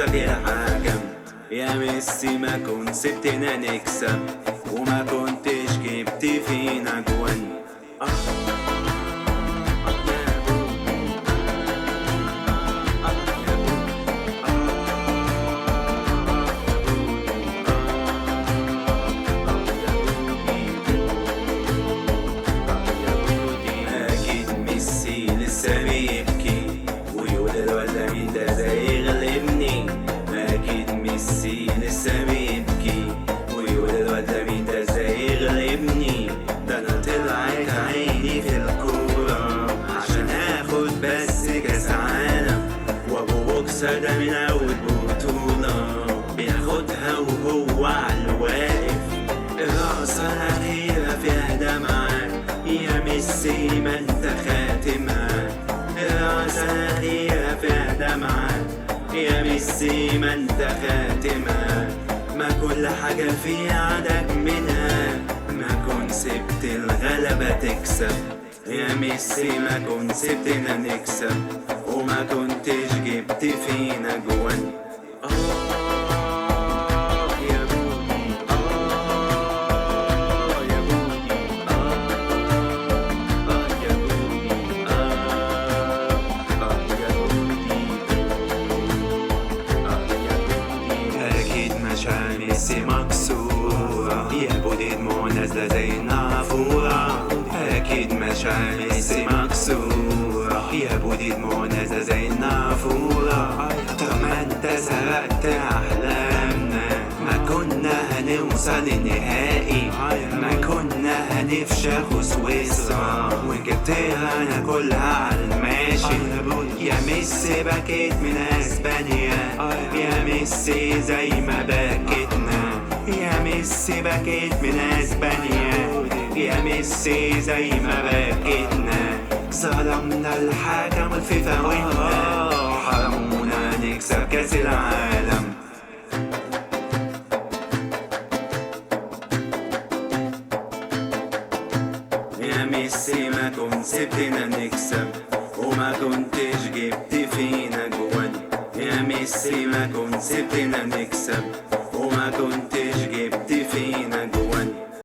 نفسك الحكم. يا ميسي ما كنت سبتنا نكسب وما كنتش جبت فينا جوان. أكيد ميسي لسه بيبكي ويقول الواد مين ده زي يغلبني. أكيد ميسي لسه بيبكي ويقول الواد مين ده زي يغلبني. ده أنا طلعت عيني في الكورة عشان آخد بس كاس عالم، وأبو بوكسر ده من أول بطولة بياخدها وهو على الواقف. الرقصة الأخيرة فيها دمعة يا ميسي ما انت خاتمها. الرقصة الأخيرة فيها دمعة يا ميسي ما انت خاتمها. ما كل حاجة في عدك منها، ما كنت سبت الغلبة تكسب. يا ميسي ما كنت سبتنا نكسب وما كنتش جبت فينا جوان. يا بودي يا بودي يا بودي يا بودي. أكيد مشاعر ميسي مكسورة يا بودي، دموع نازلة زي النافورة. أكيد مشاعر ميسي مكسورة يا بودي، دموع نازلة زي النافورة. طب ما انت سرقت أحلامنا، ما كنا هنوصل النهائي، ما كنا هنفشخ سويسرا وانجلترا ناكلها على الماشي. يا ميسي بكيت من اسبانيا، يا ميسي زي ما بكيتنا. يا ميسي بكيت من اسبانيا، يا ميسي زي ما بكيتنا. ظلمنا الحكم والفيفا وانت حرمونا نكسب كاس العالم. يا ميسي ما كنت سبتنا نكسب وما كنتش جبت فينا جوان. يا ميسي ما كنت سبتنا نكسب وما كنت